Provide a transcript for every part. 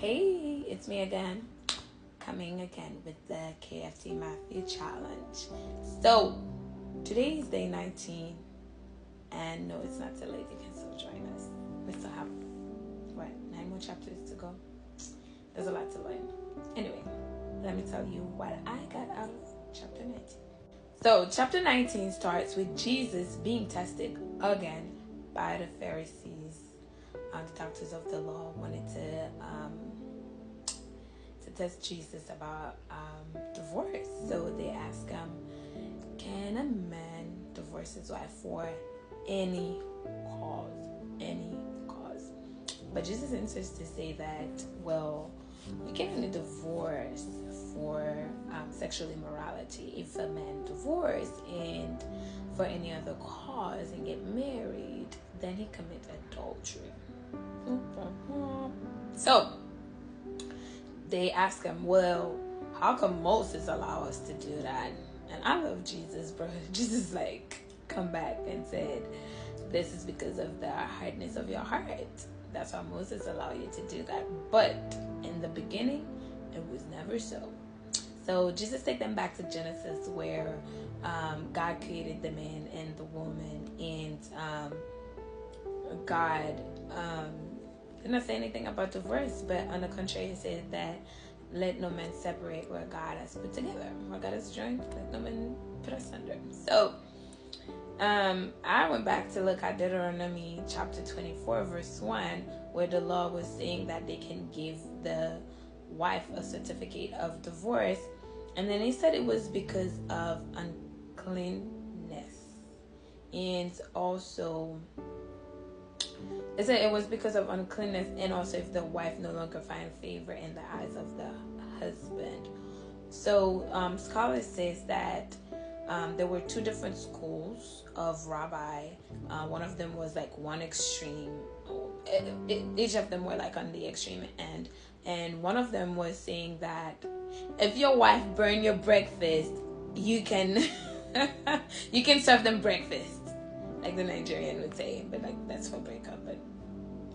Hey, it's me again, coming again with the KFT Matthew Challenge. So, today is day 19, and no, it's not too late. You can still join us. We still have, 9 more chapters to go? There's a lot to learn. Anyway, let me tell you what I got out of chapter 19. So, chapter 19 starts with Jesus being tested again by the Pharisees. The doctors of the law wanted to test Jesus about divorce. So they asked him, can a man divorce his wife for any cause? Any cause. But Jesus answers to say that, well, you can only divorce for sexual immorality. If a man divorces and for any other cause and get married, then he commits adultery. So they ask him, well, how come Moses allow us to do that? And I love Jesus, bro. Jesus come back and said, this is because of the hardness of your heart. That's why Moses allowed you to do that. But in the beginning, it was never so. So Jesus take them back to Genesis, where God created the man and the woman, and God did not say anything about divorce, but on the contrary, he said that let no man separate what God has put together. What God has joined, let no man put asunder. So I went back to look at Deuteronomy chapter 24, verse 1, where the law was saying that they can give the wife a certificate of divorce. And then he said it was because of uncleanness. And also, it said it was because of uncleanness, and also if the wife no longer find favor in the eyes of the husband. So scholars says that there were two different schools of rabbi. One of them was one extreme. Each of them were on the extreme end, and one of them was saying that if your wife burn your breakfast, you can you can serve them breakfast, like the Nigerian would say, but that's for breakup. But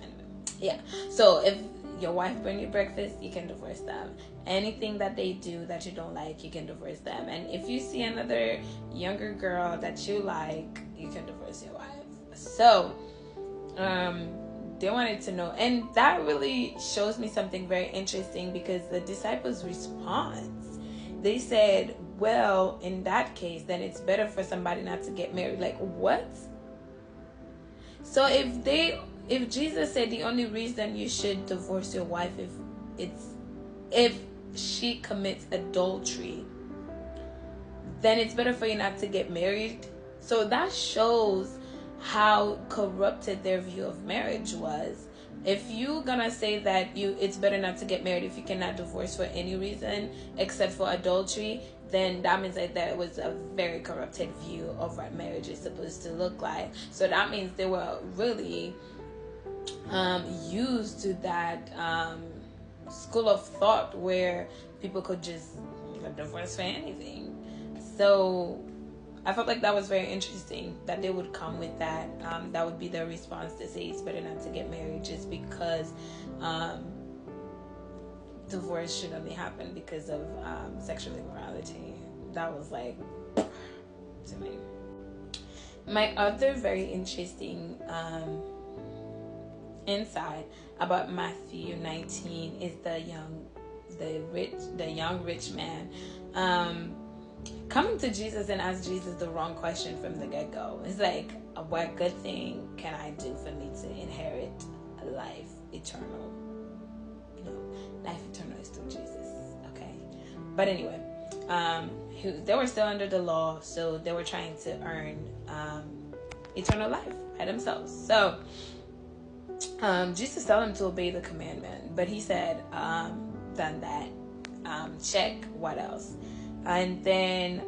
anyway, yeah. So if your wife burn your breakfast, you can divorce them. Anything that they do that you don't like, you can divorce them. And if you see another younger girl that you like, you can divorce your wife. So they wanted to know, and that really shows me something very interesting, because the disciples' response, they said, well, in that case, then it's better for somebody not to get married. What? So if Jesus said the only reason you should divorce your wife if she commits adultery, then it's better for you not to get married. So that shows how corrupted their view of marriage was. If you're gonna say that it's better not to get married if you cannot divorce for any reason except for adultery, then that means that there was a very corrupted view of what marriage is supposed to look like. So that means they were really used to that school of thought where people could just divorce for anything. So I felt like that was very interesting that they would come with that. That would be their response, to say it's better not to get married just because divorce should only happen because of sexual immorality. That was to me. My other very interesting insight about Matthew 19 is the young rich man coming to Jesus and ask Jesus the wrong question from the get-go. It's what good thing can I do for me to inherit life eternal? No, life eternal is through Jesus. Okay, but anyway, they were still under the law, so they were trying to earn eternal life by themselves. So Jesus told him to obey the commandment, but he said, done that, check, what else? And then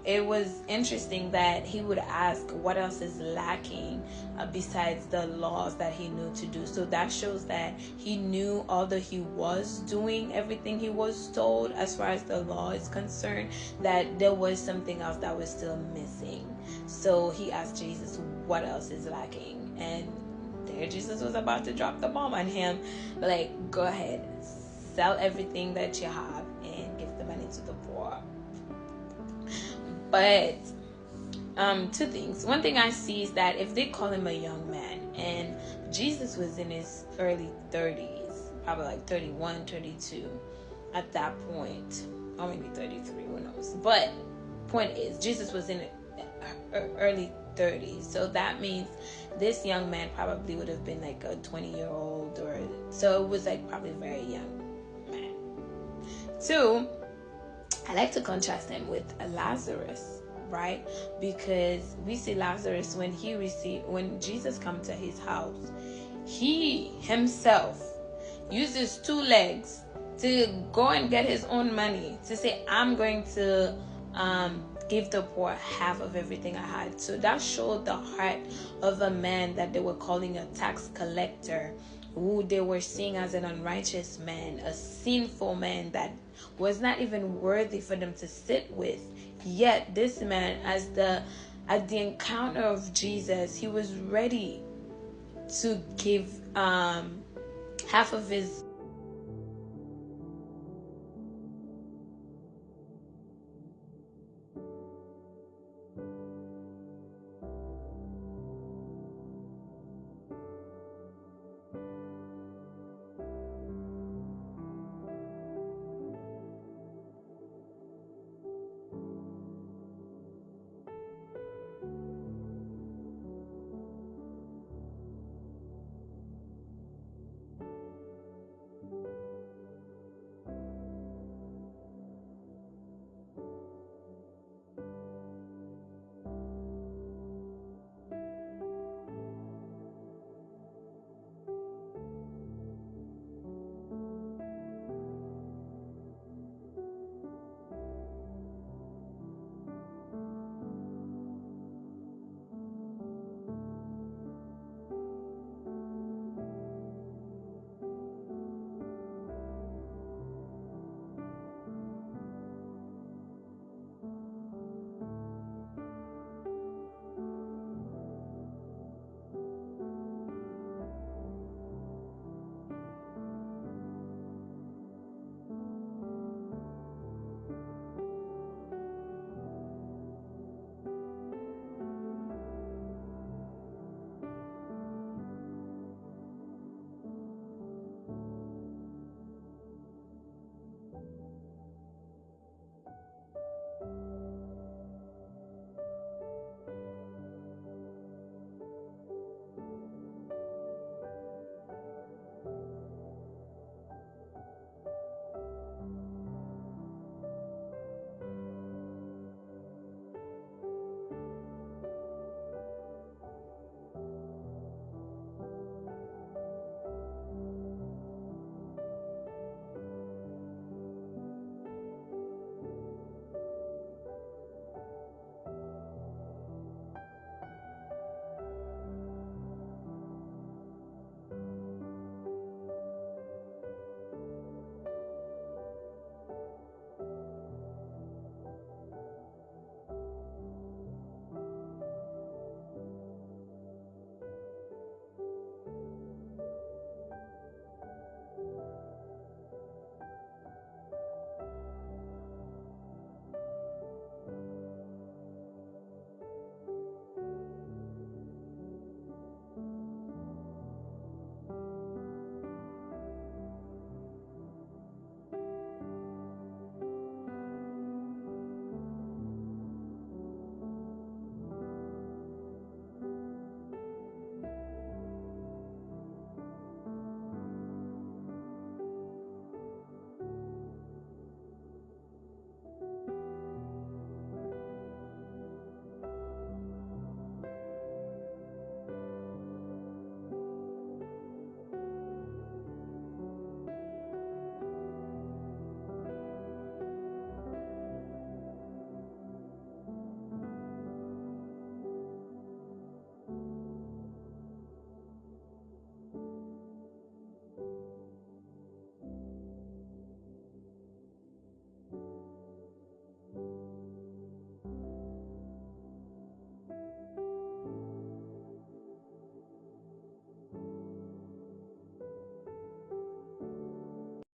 it was interesting that he would ask what else is lacking besides the laws that he knew to do. So that shows that he knew, although he was doing everything he was told as far as the law is concerned, that there was something else that was still missing. So he asked Jesus, what else is lacking? And there Jesus was about to drop the bomb on him. Like, go ahead, sell everything that you have and give the money to the poor. But two things. One thing I see is that if they call him a young man, and Jesus was in his early 30s, probably like 31, 32 at that point, or maybe 33, who knows. But point is, Jesus was in early 30s, so that means this young man probably would have been like a 20-year-old, or so it was like probably a very young man. Two, I like to contrast him with Lazarus, right? Because we see Lazarus, when Jesus come to his house, he himself uses 2 legs to go and get his own money, to say, I'm going to give the poor half of everything I had. So that showed the heart of a man that they were calling a tax collector, who they were seeing as an unrighteous man, a sinful man that was not even worthy for them to sit with. Yet this man, at the encounter of Jesus, he was ready to give half of his